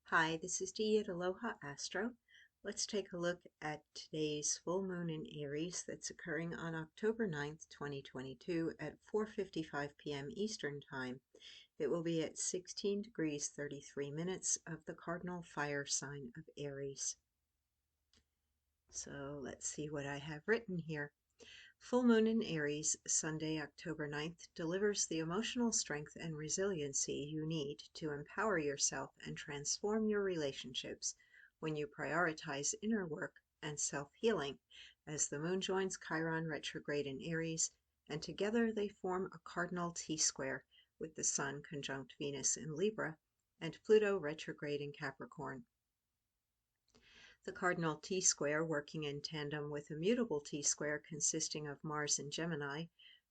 Hi, this is Dee at Aloha Astro. Let's take a look at today's full moon in Aries that's occurring on October 9th, 2022 at 4:55 p.m. Eastern Time. It will be at 16 degrees 33 minutes of the cardinal fire sign of Aries. So let's see what I have written here. Full moon in Aries, Sunday, October 9th, delivers the emotional strength and resiliency you need to empower yourself and transform your relationships when you prioritize inner work and self-healing, as the moon joins Chiron retrograde in Aries, and together they form a cardinal T-square with the Sun conjunct Venus in Libra and Pluto retrograde in Capricorn. The cardinal T-square working in tandem with a mutable T-square consisting of Mars in Gemini,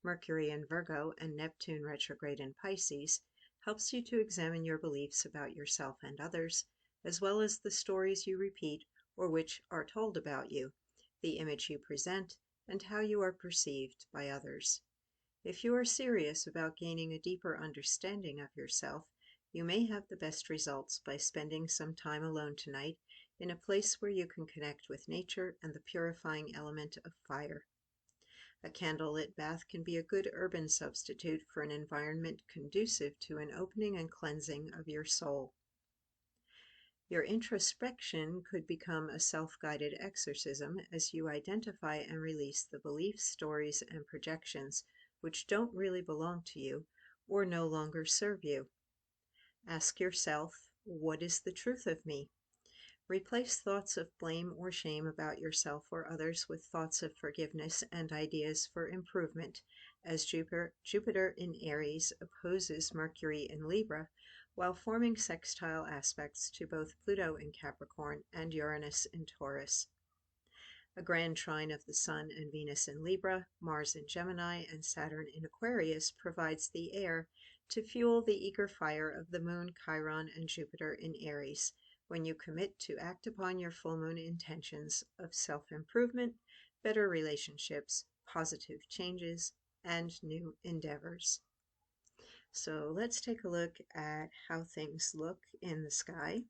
Mercury in Virgo, and Neptune retrograde in Pisces helps you to examine your beliefs about yourself and others, as well as the stories you repeat or which are told about you, the image you present, and how you are perceived by others. If you are serious about gaining a deeper understanding of yourself, you may have the best results by spending some time alone tonight in a place where you can connect with nature and the purifying element of fire. A candlelit bath can be a good urban substitute for an environment conducive to an opening and cleansing of your soul. Your introspection could become a self-guided exorcism as you identify and release the beliefs, stories, and projections which don't really belong to you or no longer serve you. Ask yourself, what is the truth of me? Replace thoughts of blame or shame about yourself or others with thoughts of forgiveness and ideas for improvement, as Jupiter in Aries opposes Mercury in Libra, while forming sextile aspects to both Pluto in Capricorn and Uranus in Taurus. A grand trine of the Sun and Venus in Libra, Mars in Gemini, and Saturn in Aquarius provides the air to fuel the eager fire of the Moon, Chiron, and Jupiter in Aries, when you commit to act upon your full moon intentions of self-improvement, better relationships, positive changes, and new endeavors. So let's take a look at how things look in the sky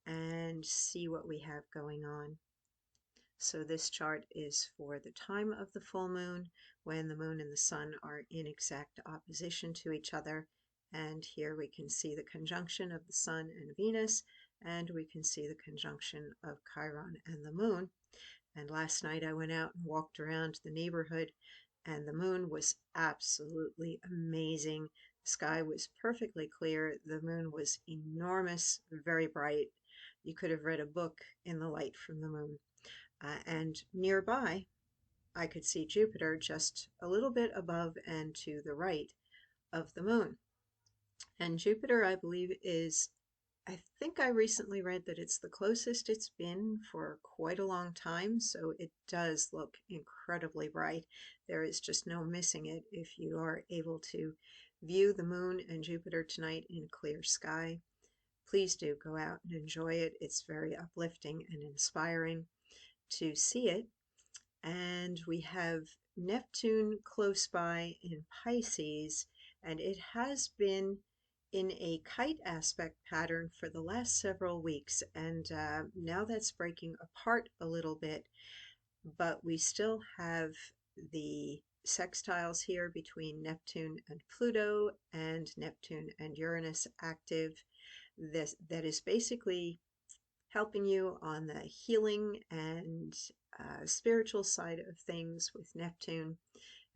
and see what we have going on. So this chart is for the time of the full moon, when the moon and the sun are in exact opposition to each other. And here we can see the conjunction of the sun and Venus, and we can see the conjunction of Chiron and the moon. And last night I went out and walked around the neighborhood, and the moon was absolutely amazing. The sky was perfectly clear. The moon was enormous, very bright. You could have read a book in the light from the moon. And nearby, I could see Jupiter just a little bit above and to the right of the moon. And Jupiter, I believe, I think I recently read that it's the closest it's been for quite a long time, so it does look incredibly bright. There is just no missing it if you are able to view the moon and Jupiter tonight in clear sky. Please do go out and enjoy it. It's very uplifting and inspiring to see it. And we have Neptune close by in Pisces, and it has been in a kite aspect pattern for the last several weeks, and now that's breaking apart a little bit, but we still have the sextiles here between Neptune and Pluto and Neptune and Uranus active. That is basically helping you on the healing and spiritual side of things with Neptune,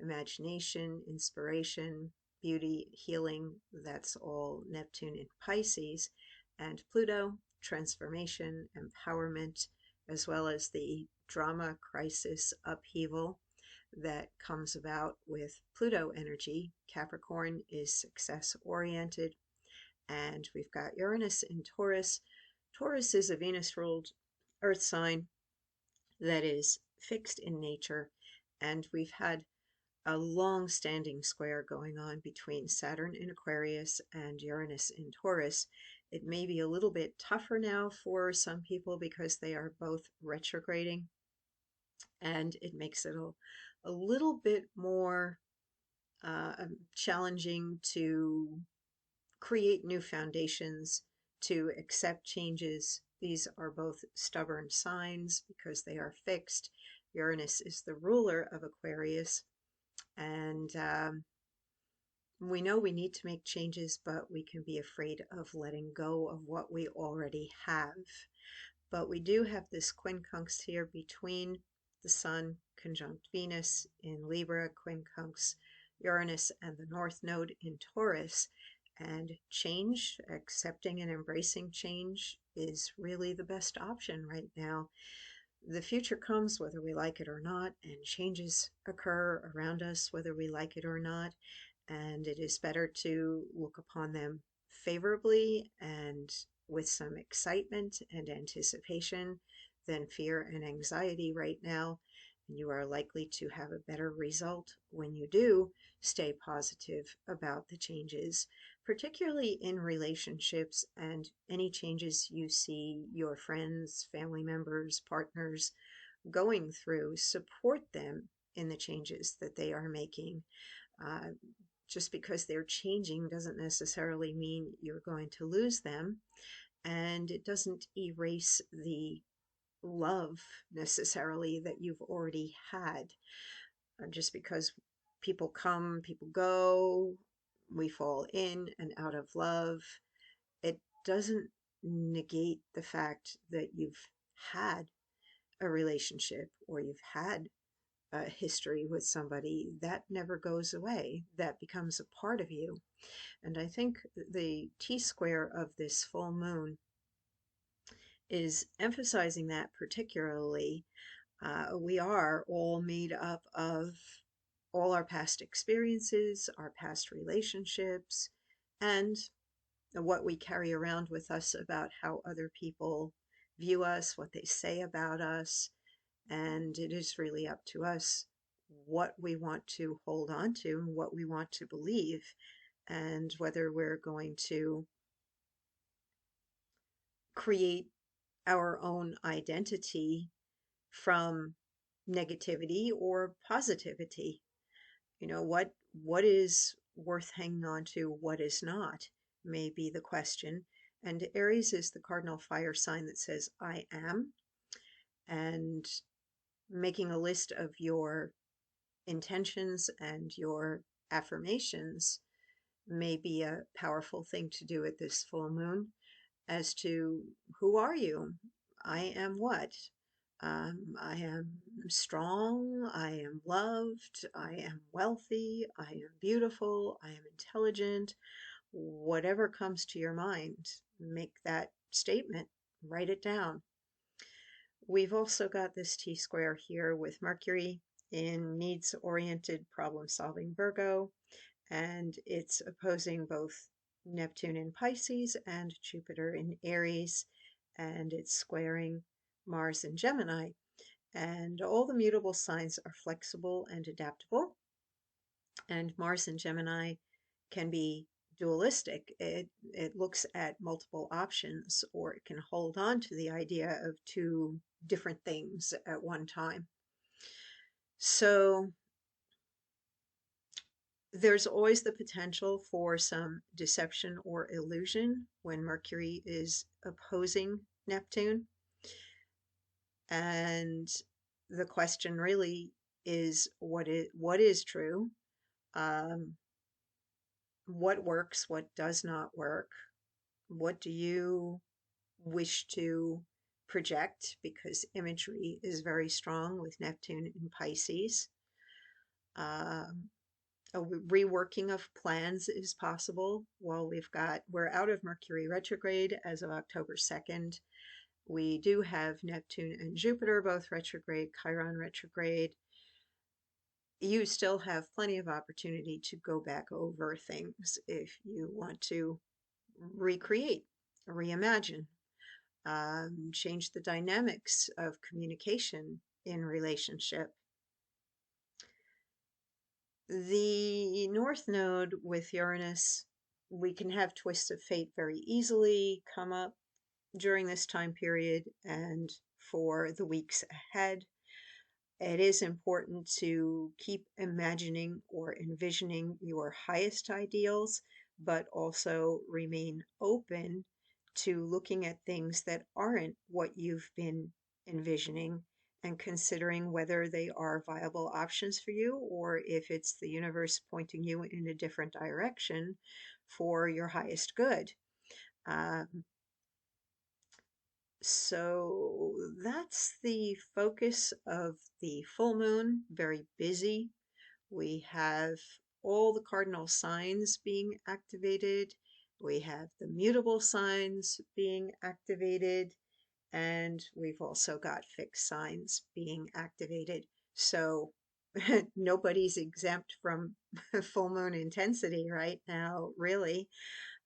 imagination, inspiration, beauty, healing. That's all Neptune in Pisces. And Pluto, transformation, empowerment, as well as the drama, crisis, upheaval that comes about with Pluto energy. Capricorn is success oriented. And we've got Uranus in Taurus. Taurus is a Venus-ruled earth sign that is fixed in nature, and we've had a long-standing square going on between Saturn in Aquarius and Uranus in Taurus. It may be a little bit tougher now for some people because they are both retrograding, and it makes it a little bit more challenging to create new foundations, to accept changes. These are both stubborn signs because they are fixed. Uranus is the ruler of Aquarius, and we know we need to make changes, but we can be afraid of letting go of what we already have. But we do have this quincunx here between the Sun conjunct Venus in Libra, quincunx Uranus, and the North Node in Taurus. And change, accepting and embracing change, is really the best option right now. The future comes whether we like it or not, and changes occur around us whether we like it or not. And it is better to look upon them favorably and with some excitement and anticipation than fear and anxiety right now. And you are likely to have a better result when you do stay positive about the changes, particularly in relationships and any changes you see your friends, family members, partners going through. Support them in the changes that they are making. Uh, just because they're changing doesn't necessarily mean you're going to lose them, and it doesn't erase the love necessarily that you've already had. Just because people come, people go, we fall in and out of love, it doesn't negate the fact that you've had a relationship or you've had a history with somebody. That never goes away. That becomes a part of you. And I think the T-square of this full moon is emphasizing that particularly. We are all made up of all our past experiences, our past relationships, and what we carry around with us about how other people view us, what they say about us. And it is really up to us what we want to hold on to and what we want to believe, and whether we're going to create our own identity from negativity or positivity. You know, what is worth hanging on to, what is not, may be the question. And Aries is the cardinal fire sign that says, I am. And making a list of your intentions and your affirmations may be a powerful thing to do at this full moon. As to who are you? I am what? I am strong, I am loved, I am wealthy, I am beautiful, I am intelligent. Whatever comes to your mind, make that statement, write it down. We've also got this T-square here with Mercury in needs-oriented problem-solving Virgo, and it's opposing both Neptune in Pisces and Jupiter in Aries, and it's squaring Mars in Gemini. And all the mutable signs are flexible and adaptable, and Mars in Gemini can be dualistic. It looks at multiple options, or it can hold on to the idea of two different things at one time. So there's always the potential for some deception or illusion when Mercury is opposing Neptune. And the question really is what is true, what works, what does not work, what do you wish to project, because imagery is very strong with Neptune in Pisces. A reworking of plans is possible. Well, we're out of Mercury retrograde as of October 2nd. We do have Neptune and Jupiter both retrograde, Chiron retrograde. You still have plenty of opportunity to go back over things if you want to recreate, reimagine, change the dynamics of communication in relationship. The North Node with Uranus, we can have twists of fate very easily come up during this time period and for the weeks ahead. It is important to keep imagining or envisioning your highest ideals, but also remain open to looking at things that aren't what you've been envisioning and considering whether they are viable options for you or if it's the universe pointing you in a different direction for your highest good. Um, so that's the focus of the full moon, very busy. We have all the cardinal signs being activated. We have the mutable signs being activated. And we've also got fixed signs being activated. So nobody's exempt from full moon intensity right now, really.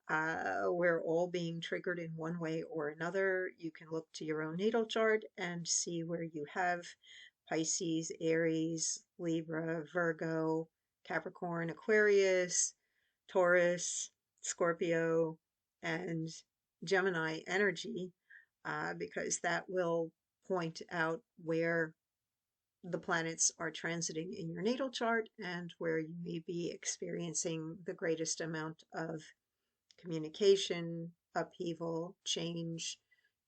We're all being triggered in one way or another. You can look to your own natal chart and see where you have Pisces, Aries, Libra, Virgo, Capricorn, Aquarius, Taurus, Scorpio, and Gemini energy, because that will point out where the planets are transiting in your natal chart and where you may be experiencing the greatest amount of communication, upheaval, change,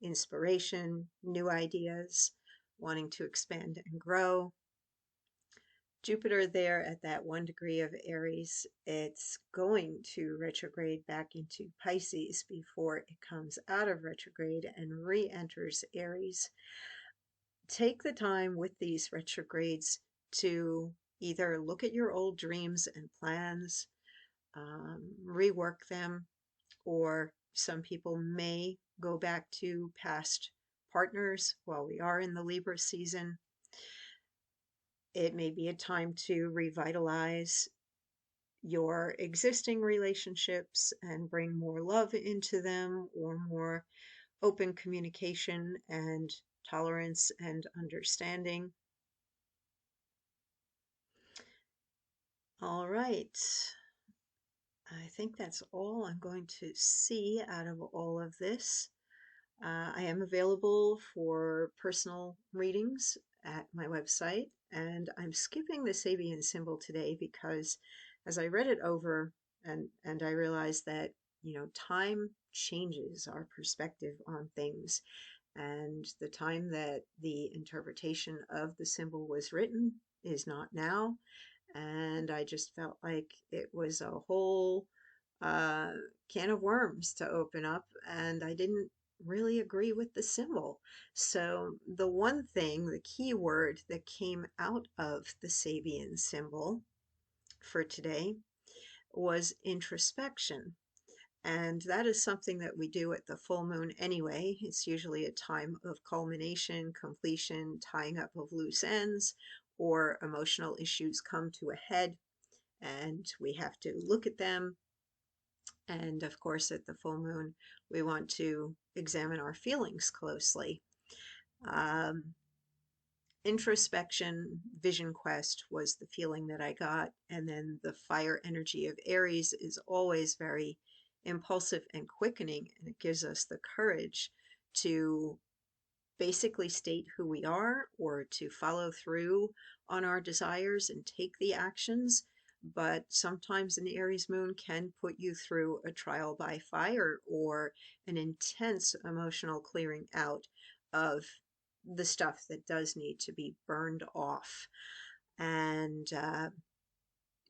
inspiration, new ideas, wanting to expand and grow. Jupiter there at that 1 degree of Aries, it's going to retrograde back into Pisces before it comes out of retrograde and re-enters Aries. Take the time with these retrogrades to either look at your old dreams and plans, rework them, or some people may go back to past partners while we are in the Libra season. It may be a time to revitalize your existing relationships and bring more love into them, or more open communication and tolerance and understanding. All right. I think that's all I'm going to see out of all of this. I am available for personal readings at my website, and I'm skipping the Sabian symbol today because as I read it over and I realized that, time changes our perspective on things, and the time that the interpretation of the symbol was written is not now, and I just felt like it was a whole uh, can of worms to open up, and I didn't really agree with the symbol. So the one thing, the key word that came out of the Sabian symbol for today was introspection. And that is something that we do at the full moon anyway. It's usually a time of culmination, completion, tying up of loose ends, or emotional issues come to a head and we have to look at them. And of course, at the full moon, we want to examine our feelings closely. Um, Introspection, vision quest was the feeling that I got. And then the fire energy of Aries is always very impulsive and quickening, and it gives us the courage to basically state who we are or to follow through on our desires and take the actions. But sometimes an Aries moon can put you through a trial by fire or an intense emotional clearing out of the stuff that does need to be burned off. And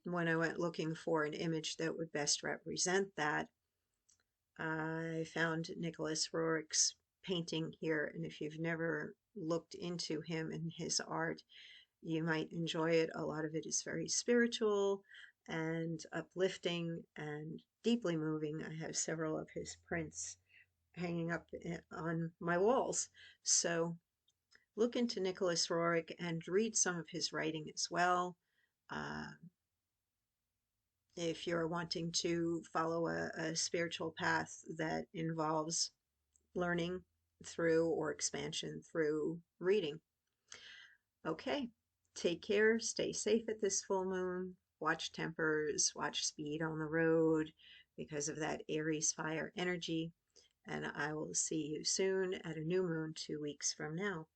when I went looking for an image that would best represent that, I found Nicholas Rorick's painting here, and if you've never looked into him and his art, you might enjoy it. A lot of it is very spiritual and uplifting and deeply moving. I have several of his prints hanging up on my walls. So look into Nicholas Roerich and read some of his writing as well. Uh, if you're wanting to follow a spiritual path that involves learning through or expansion through reading. Okay, take care, stay safe at this full moon, watch tempers, watch speed on the road because of that Aries fire energy, and I will see you soon at a new moon 2 weeks from now.